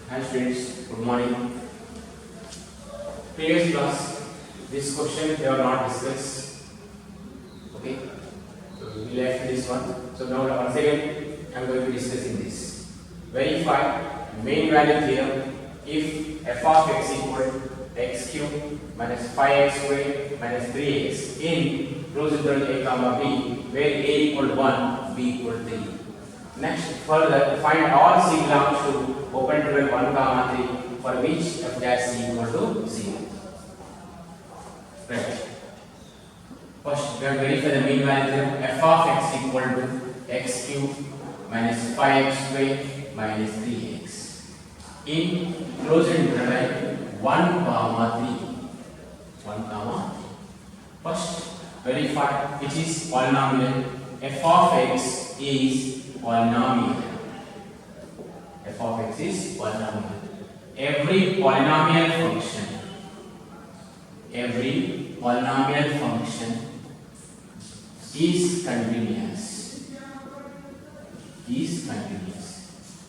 Hi students, good morning. Previous class, this question they are not discussed. Okay, so we left this one. So now once again, I am going to discussing this. Verify main value theorem if f of x equal to x cube minus 5x squared minus 3x in closed interval a comma b, where a equal to 1, b equal to 3. Next, further find all c belongs to open interval 1 comma 3 for which f dash c equal to 0. Right. First, we are verify the mean value theorem. F of x equal to x cube minus 5x squared minus 3x in closed interval 1 comma 3. 1 comma 3. First, verify which is polynomial. F of x is polynomial. F of x is polynomial. Every polynomial function is continuous.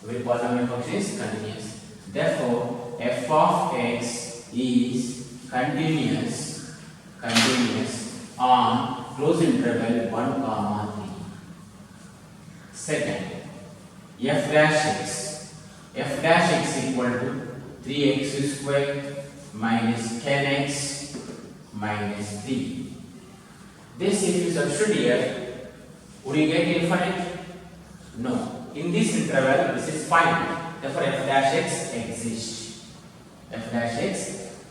Every polynomial function is continuous. Therefore, f of x is continuous on closed interval 1 comma 3. Second, f dash x equal to 3x squared minus 10x minus 3. This, if you substitute here, would you get infinite? No. In this interval, this is finite. Therefore, f dash x exists. F dash x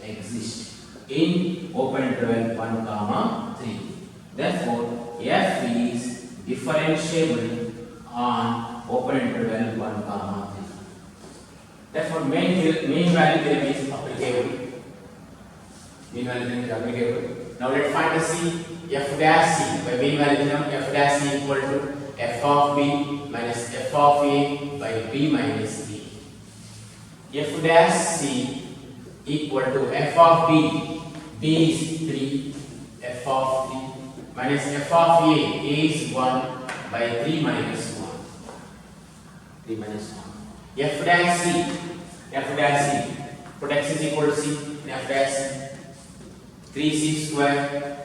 exists in open interval 1 comma 3. Therefore, f is differentiable on open interval 1 comma 3. Therefore, main value theorem is applicable. Now let's find the c. F dash c. By main value theorem, f dash c equal to f of b minus f of a by b minus a. F dash c equal to f of b. B is 3. F of 3 minus f of a is 1 by 3 minus 1. 3 minus 1. F dash c. Put x is equal to c. F dash c. 3c square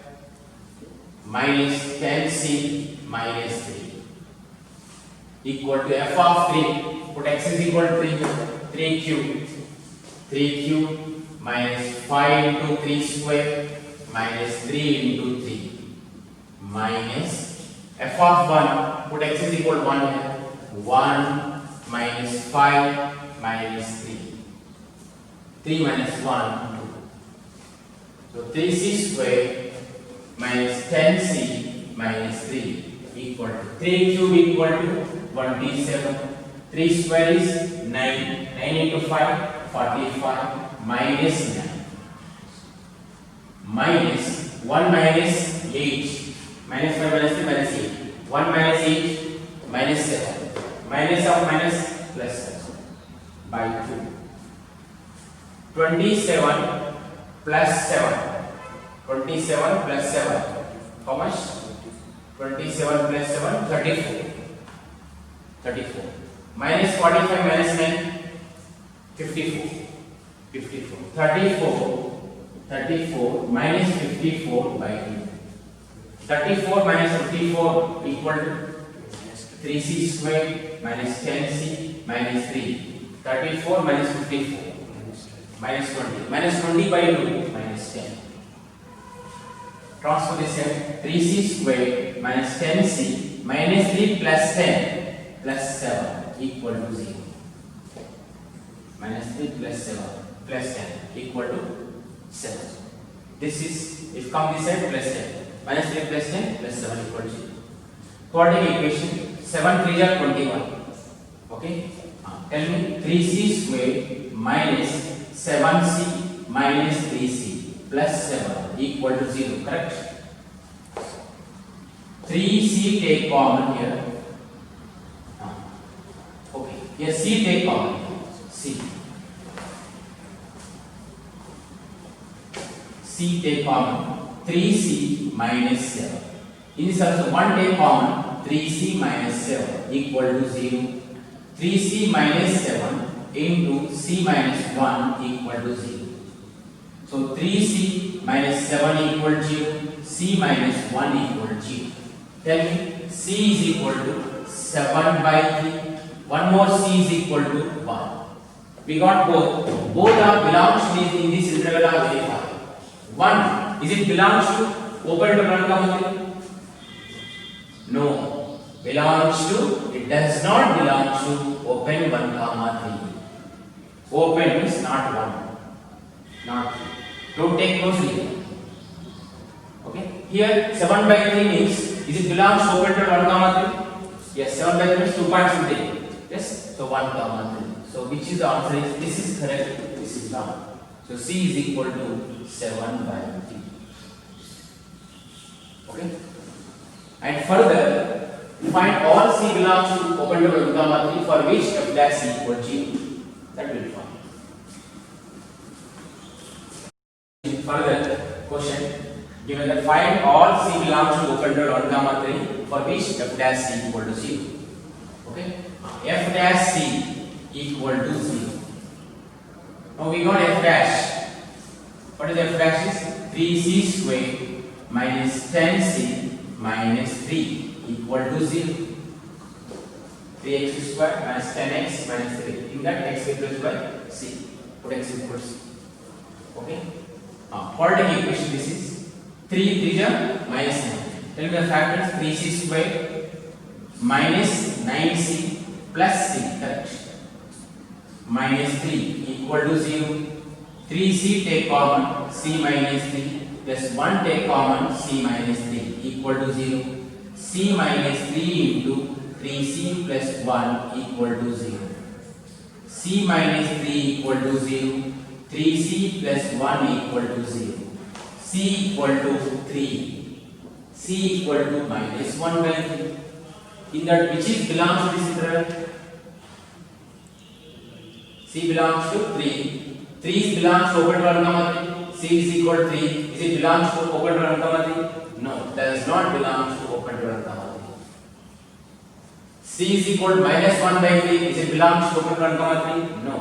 minus 10c minus 3 equal to f of 3. Put x is equal to 3 cube. 3 cube minus 5 into 3 square minus 3 into 3 minus f of 1. Put x is equal to 1 here. 1 minus 5 minus 3. 3 minus 1, 2. So 3c square minus 10c minus 3 equal to 3 cube equal to 27. 3 square is 9. 9 into 5, 45 minus 9. Minus 1 minus 8. Minus 5 minus 3 minus 8. 1 minus 8 minus 7. Minus of minus plus 7 by 2. 27 plus 7. 27 plus 7. How much? 27 plus 7, 34. 34. Minus 45 minus 9, 54. 54. 34 minus 54 by 2. 34 minus 54 equal to 3c squared minus 10c minus 3. 34 minus 54 minus 20. Minus 20 by 2 minus 10. Transfer this here. 3c squared minus 10c minus 3 plus 10 plus 7 equal to 0. Minus 3 plus 7 plus 10 equal to 7. This is, if come this side, plus 10. Minus 3 plus 10 plus 7 equal to 0. Quadratic equation. 7 3 are 21. Okay. Tell me 3c squared minus 7c minus 3c plus 7 equal to 0. Correct? 3c take common here. Okay. Here c take common. C take common. 3c minus 7. In this also 1 take common. 3c minus 7 equal to 0. 3c minus 7 into c minus 1 equal to 0. So 3c minus 7 equal to 0, c minus 1 equal to 0. Tell me, c is equal to 7 by 3. One more c is equal to 1. We got both. Both are belongs to in this interval are verified. 1, is it belongs to open to 1 comma 3? No. Belongs to, it does not belong to open 1 comma 3. Open is not 1. Not 3. Don't take notes here. Okay. Here 7 by 3 means, is it belongs to open to 1 comma 3? Yes, 7 by 3 means 2 points will take. Yes. So 1 comma 3. So which is the answer is, this is correct, this is wrong. So C is equal to 7 by 3. Okay. And further, find all C belongs to open to 1 comma 3 for which f dash equal to 0. That will be fine. Further question, given that find all C belongs to open to 1 comma 3 for which f dash C equal to 0. Okay. F dash C equal to 0. Now we got f dash. What is f dash is? 3c square minus 10c minus 3 equal to 0. 3x square minus 10x minus 3. In that x equals by c. Put x equals c. Okay. Quadratic equation this is 3 3 minus 9. Tell me the factors. 3c square minus 9c plus c. Correct. Minus 3 equal to 0. 3c take common, c minus 3 plus 1 take common, c minus 3 equal to 0. c minus 3 into 3c plus 1 equal to 0. c minus 3 equal to 0. 3c plus 1 equal to 0. c equal to 3. c equal to minus 1 by 3. In that, which is belongs to this interval? C belongs to 3. 3 belongs to open to 1 comma 3. C is equal to 3. Is it belongs to open to 1 comma 3? No, it does not belong to open to 1 comma 3. C is equal to minus 1 by 3. Is it belongs to open to 1 comma 3? No.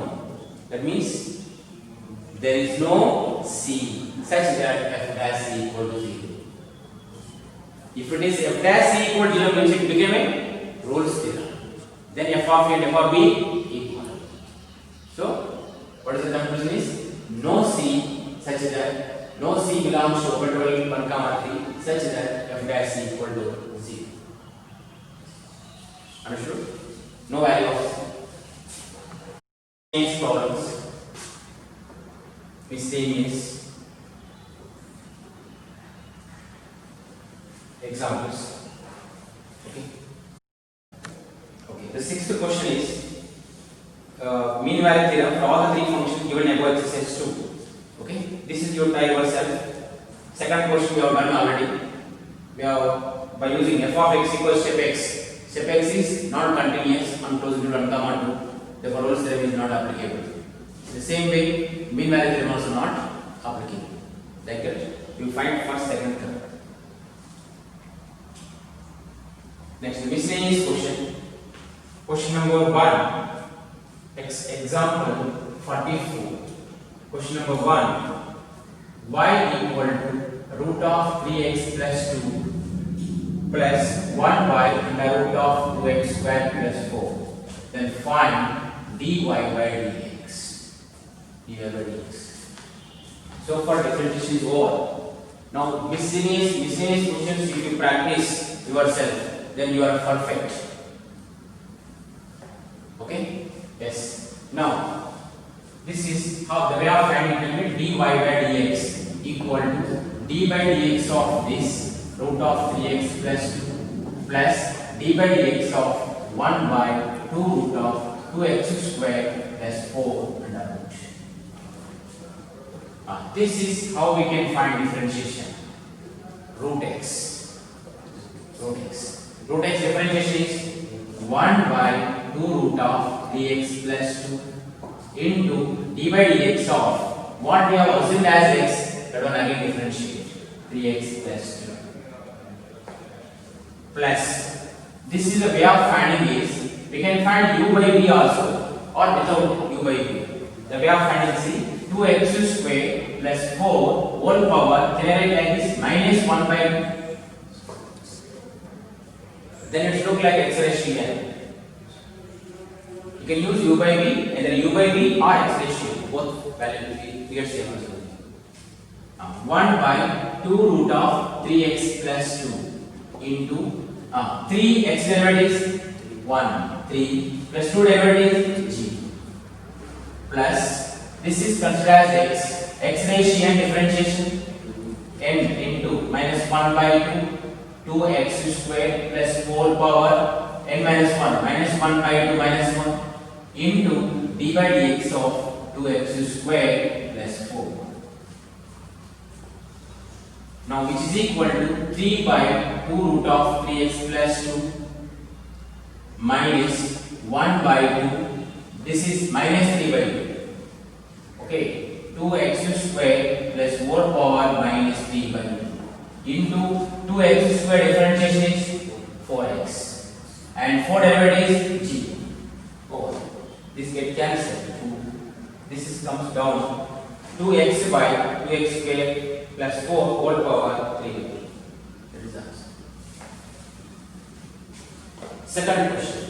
That means there is no C such that f dash C equal to 0. If it is f dash C equal to 0 means it became a Rolle's theorem. Then f of A and f of B. So, what is the conclusion is? No C such that no C belongs to open to 1 comma 3 such that f dash C equal to 0. Understood? No value of next problems. Miscellaneous examples. Okay. Okay. The sixth question is mean value theorem for all the 3 functions given above exercise 2. Okay, this is your try yourself. Second question we have done already. We have by using f of x equals step x. Step x is not continuous on closed to 1 comma 2. Therefore, Rolle's theorem is not applicable. The same way, mean value theorem also not applicable. Like that, you will find first, second, third. Next, miscellaneous question. Question number 1. Example 44. Question number 1. Y equal to root of 3x plus 2 plus 1y under root of 2x squared plus 4. Then find dy by dx. dy by dx. So far differentiation is over. Now miscellaneous questions, if you practice yourself, then you are perfect. Okay? Yes. Now, this is how the way of finding dy by dx equal to d by dx of this root of 3x plus 2 plus d by dx of 1 by 2 root of 2x squared plus 4 under root. This is how we can find differentiation. Root x. Root x. Root x differentiation is 1 by 2 root of 3x plus 2 into d by dx of what we have assumed as x, that one again differentiate 3x plus 2 plus, this is the way of finding is, we can find u by v also or without u u by v. The way of finding c, 2x square plus 4 whole power, generate like this, minus 1 by 2. Then it look like x ratio n. You can use u by v, either u by v or x ratio, both value will be get same as 1 by 2 root of 3x plus 2 into 3x derivative is 1, 3 plus 2 derivative is g plus this is considered as x ratio and differentiation n into minus 1 by 2 2x square plus 4 power n minus 1 minus 1 by 2 minus 1 into d by dx of 2x square plus 4. Now which is equal to 3 by 2 root of 3x plus 2 minus 1 by 2. This is minus 3 by 2. Okay, 2x square plus 4 power minus 3 by 2 into 2x square differentiation is 4x and 4 derivative is g. Oh, this get cancelled. This is comes down 2x by 2x square plus 4 whole power 3. That is answer. Second question.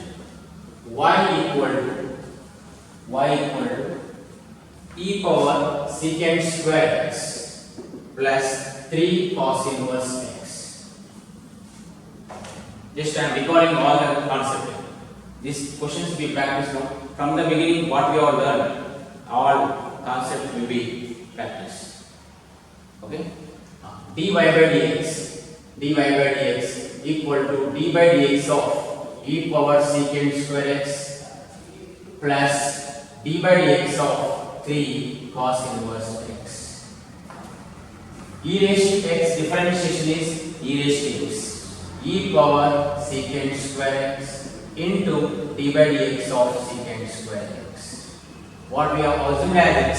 Y equal to e power secant square x plus 3 cos inverse x. Just I am recalling all the concept. These questions will be practiced now. From the beginning, what we have learned, all concepts will be practiced. Okay? dy by dx equal to d by dx of e power secant square x plus d by dx of 3 cos inverse x. E raised to x differentiation is e raised to x. E power secant square x into d by dx of secant square x. What we have assumed as x,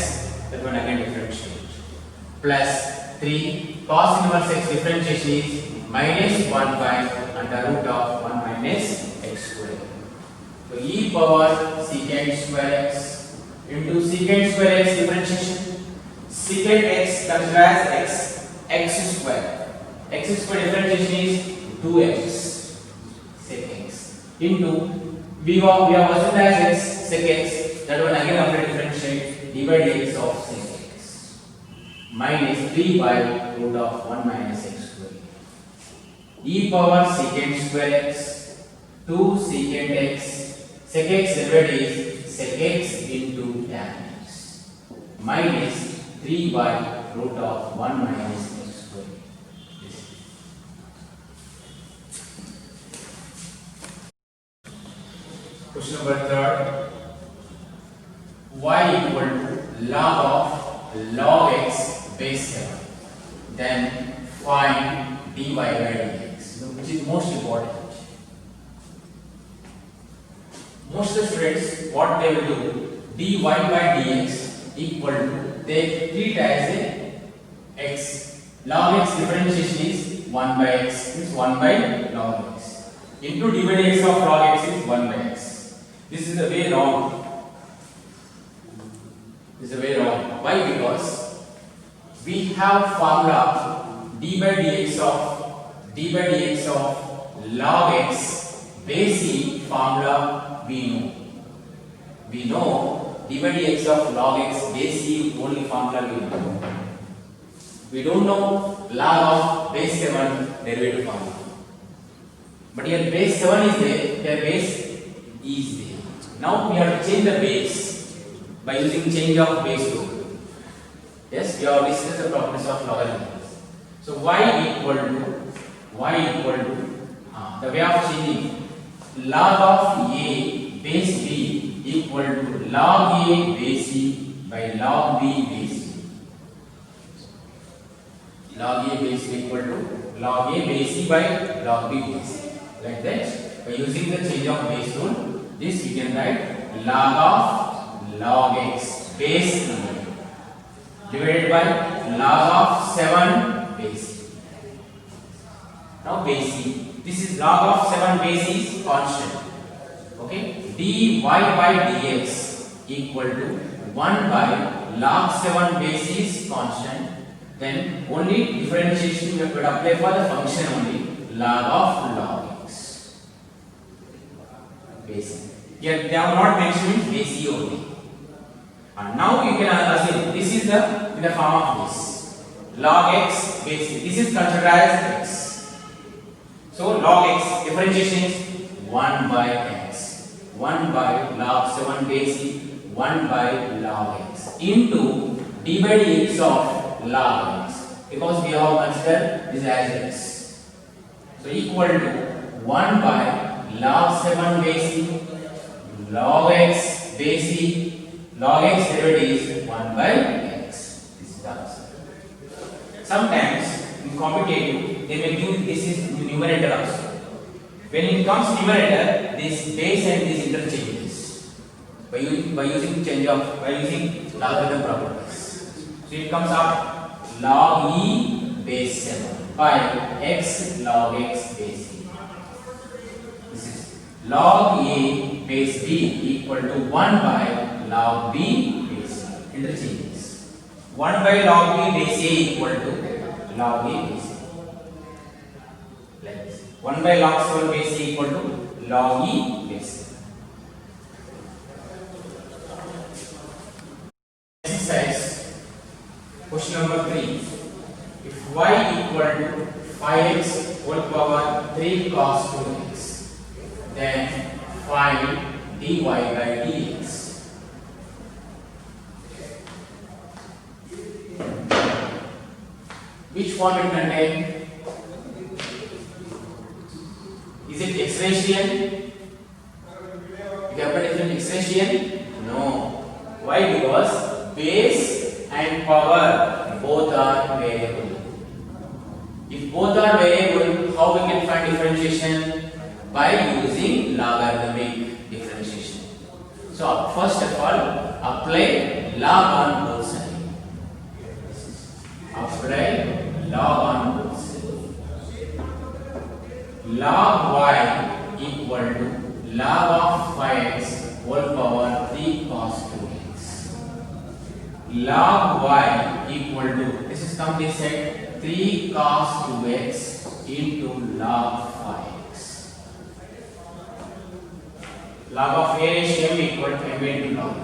that one again differentiate. Plus 3 cos inverse x differentiation is minus 1 by under root of 1 minus x square. So e power secant square x into secant square x differentiation. Secant x considered as x square. X square differentiation is 2x sec x into we have assumed as x sec x, that one again after differentiate d by dx of sec x minus 3 by root of 1 minus x square. E power secant square x 2 secant x sec x derivative is sec x into tan x minus 3 by root of 1 minus x square. Question number 3. Y equal to log x base 7. Then find dy by dx, which is most important. Most of the students, what they will do, dy by dx equal to, they treat as a x. Log x differentiation is 1 by x, is 1 by log x. Into dy by dx of log x is 1 by x. This is the way wrong. This is the way wrong. Why? Because we have formula d by dx of log x base e formula we know. We know d by dx of log x base e only formula we know. We don't know log of base 7 derivative formula. But here base 7 is there, here base e is there. Now we have to change the base by using change of base rule. Yes, we have discussed the properties of logarithms. So y equal to the way of changing log of a base b equal to log a base e by log b base e. Log a base e equal to log a base e by log b base e. Like that, by using the change of base rule, this we can write log of log x base e divided by log of 7 base e. Now base e. This is log of 7 base e is constant. Okay. dy by dx equal to 1 by log 7 base is constant. Then only differentiation we could apply for the function only log of log x. Base. Here they have not mentioned base e only. And now you can assume this is the in the form of this log x base e. This is considered as x. So log x differentiation is 1 by x. 1 by log 7 base e 1 by log x into d by dx of log x, because we have considered this as x. So equal to 1 by log 7 base e log x base e. Log x derivative is 1 by x. This is the answer. Sometimes in competitive they may give this is numerator also. When it comes numerator, this base and this interchanges by using logarithm properties. So it comes out log e base 7 by x log x base e. This is log a base b equal to 1 by log b base e. Interchanges. 1 by log b base a equal to log a base e. Like this. 1 by log 7 base e equal to log e base e. Exercise question number 3. If y equal to 5x whole power 3 cos 2x, then find dy by dx. Which form it contain? Is it exponential? You have a different exponential? No. Why? Because base and power both are variable. If both are variable, how we can find differentiation? By using logarithmic differentiation. So first of all, apply log on both sides. Apply log on both sides. Log y equal to log of 5x whole power 3 cos 2x. Log y equal to, this is come this side, 3 cos 2x into log 5x. Log of a ratio m equal to m into log.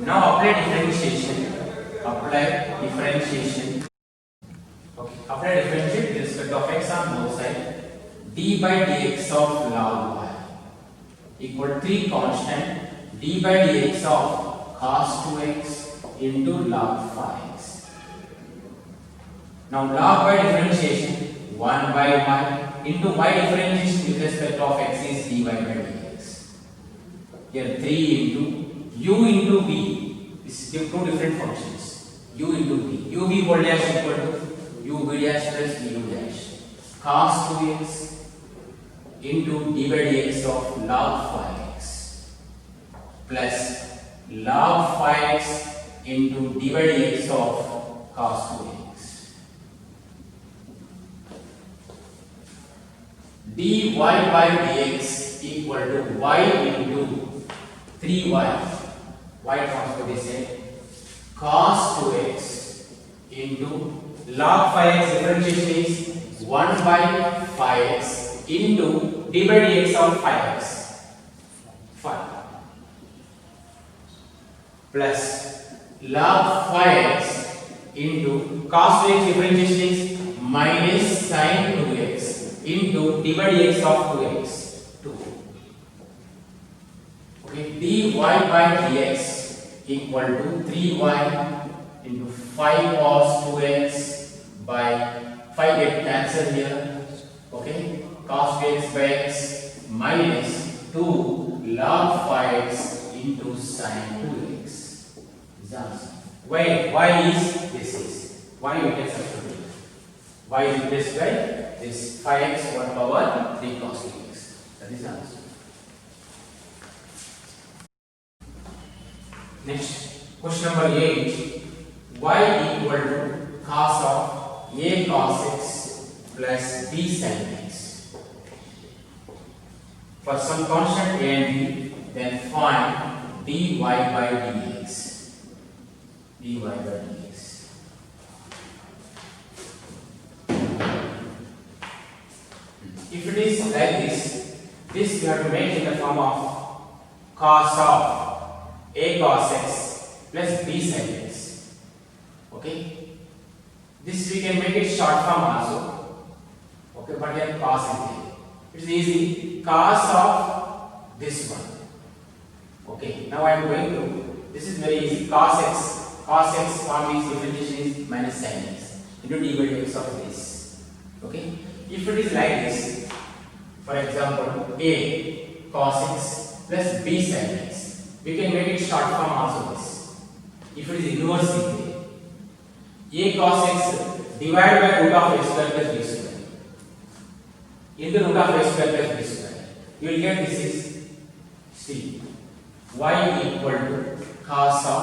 Now apply differentiation. Apply differentiation. Okay. Apply differentiation with respect of x on both sides. D by dx of log y equal 3 constant d by dx of cos 2x into log 5x. Now log by differentiation 1 by y into y differentiation with respect of x is dy by dx. Here 3 into u into v. This is two different functions. U into v. uv whole dash equal to uv dash plus vu dash. Cos 2x into d by dx of log 5x plus log 5x into d by dx of cos 2x. dy by dx equal to y into 3y. Y transpose this side. Cos 2x into log 5x differentiation is 1 by 5x into d by dx of 5x 5 plus log 5x into cos 2x differentiation is minus sin 2x into d by dx of 2x 2. Okay, dy by dx equal to 3y into 5 cos 2x by 5 get cancelled here. Okay, cos 2x by x minus 2 log 5x into sin 2x. Why is this is? Why you can substitute? Y is replaced by this 5x 1 power 3 cos 2x. That is the answer. Next, question number 8. Y equal to cos of a cos x plus b sin x. For some constant a and b, then find dy by dx. dy by dx. If it is like this we have to make in the form of cos of a cos x plus b sin x. Okay, this we can make it short form also. Okay, but here cos is there. It's easy. Cos of this one. Okay, now I am going to. This is very easy. Cos x. Cos x form is differentiation is minus sin x into d by dx of this. Okay, if it is like this, for example, a cos x plus b sin x, we can make it short form also this. If it is inverse in a cos x divided by root of a square plus b square into root of a square plus b square, you will get this is c y equal to cos of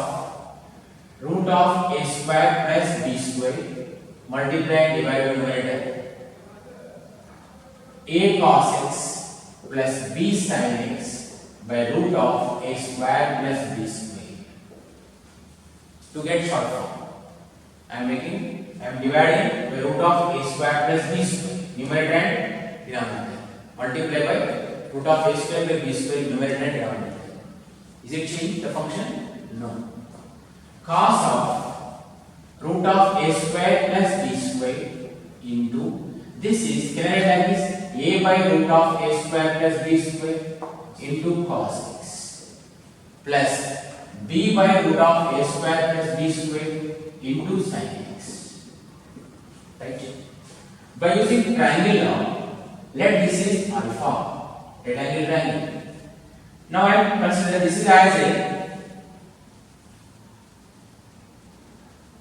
root of a square plus b square multiplied divided by numerator a cos x plus b sin x by root of a square plus b square. To get short form, I am dividing by root of a square plus b square, numerator and denominator, multiply by root of a square plus b square, numerator and denominator. Is it changed the function? No. Cos of root of a square plus b square into, this is, can I write like this, a by root of a square plus b square into cos x plus b by root of a square plus b square into sin x. Right? By using triangle now, let this is alpha, rectangle triangle. Now I am consider this is as a,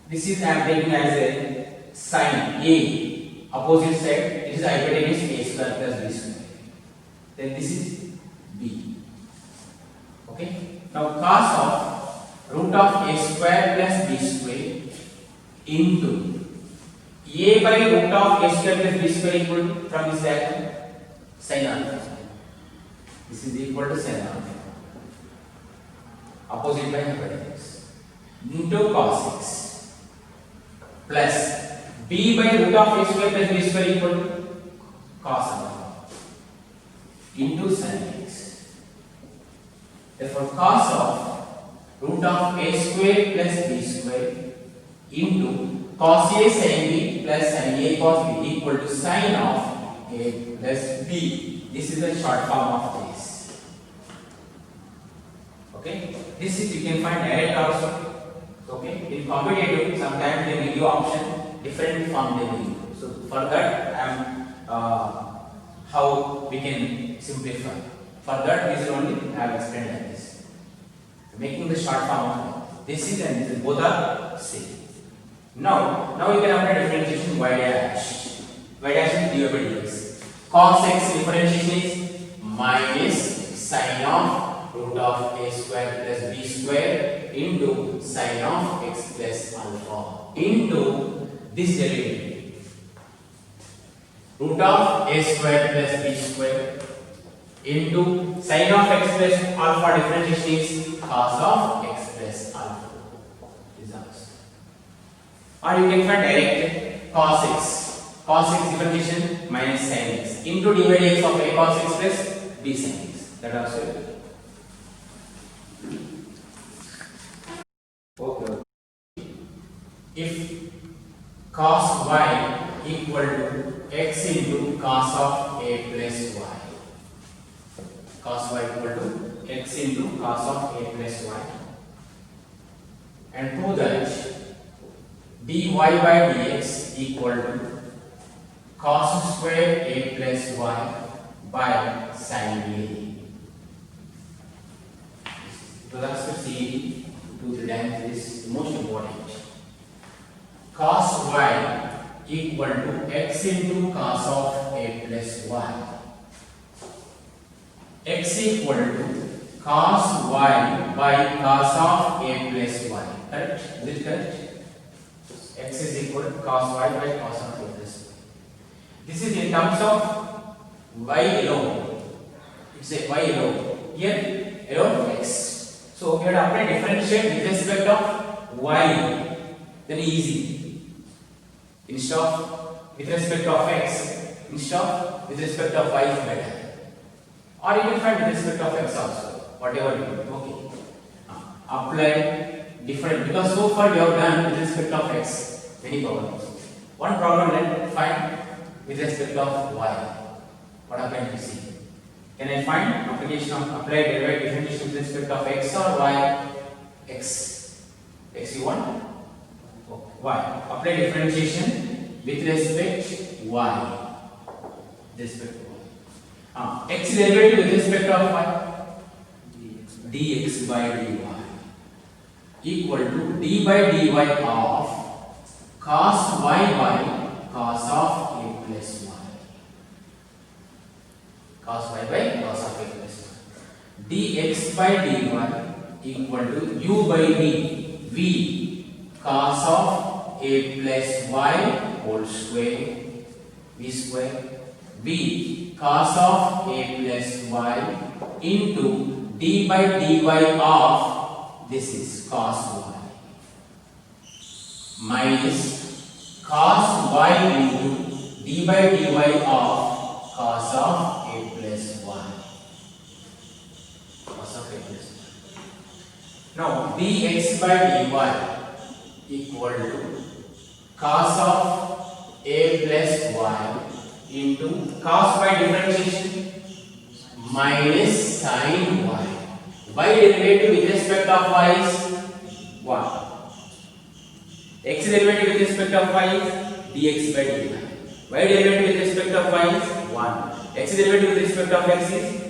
this is I am taking as a sin a, opposite side, it is hypotenuse a square plus b square. Then this is b. Okay. Now cos of root of a square plus b square into a by root of a square plus b square equal to, from this diagram, sin alpha. This is equal to sin alpha. Opposite by hypotenuse into cos x plus b by root of a square plus b square equal to cos alpha into sin x. Therefore, cos of root of a square plus b square into cos a sin b plus sin a cos b equal to sin of a plus b. This is the short form of this. Okay, this is you can find direct also. Okay, in competitive sometimes they give you option different form they will give. So for that I am how we can simplify. For that reason only I have explained like this. Making the short form of this is and this, both are same. Now you can apply differentiation y dash. Y dash is dy by dx. Cos x differentiation is minus sin of root of a square plus b square into sin of x plus alpha into this derivative root of a square plus b square into sin of x plus alpha differentiation is cos of x plus alpha. Or you can find direct cos x differentiation minus sin x into dy by dx of a cos x plus b sin x. That also. Okay. If cos y equal to x into cos of a plus y, cos y equal to x into cos of a plus y, and prove that dy by dx equal to cos square a plus y by sin a. To ask CET 2-3 times is most important. Cos y equal to x into cos of a plus y. X equal to cos y by cos of a plus y. Correct? Is it correct? X is equal to cos y by cos of a plus y. This is in terms of y alone. It's a y alone. Here alone x. So we have to apply differentiate with respect of y. Then easy. Instead of with respect of x, instead of with respect of y is better. Or you can find with respect of x also. Whatever you do. Okay. Apply different, because so far we have done with respect of x many problems. One problem, let find with respect of y. What happened to see? Can I find application of apply derivative differentiation with respect of x or y? X. X you want? Okay. Y. Apply differentiation with respect y. Respect to y. X derivative with respect of y. Dx by dy equal to d by dy of cos y by cos of a plus y. Cos y by cos of a plus y. Dx by dy equal to u by v cos of a plus y whole square v square v cos of a plus y into d by dy of this is cos y minus cos y into d by dy of cos of a plus y. Cos of a plus y. Now dx by dy equal to cos of a plus y into cos by differentiation minus sin y. Y derivative with respect of y is what? X derivative with respect of y is dx by dy. Y derivative with respect of y is 1. X derivative with respect of x is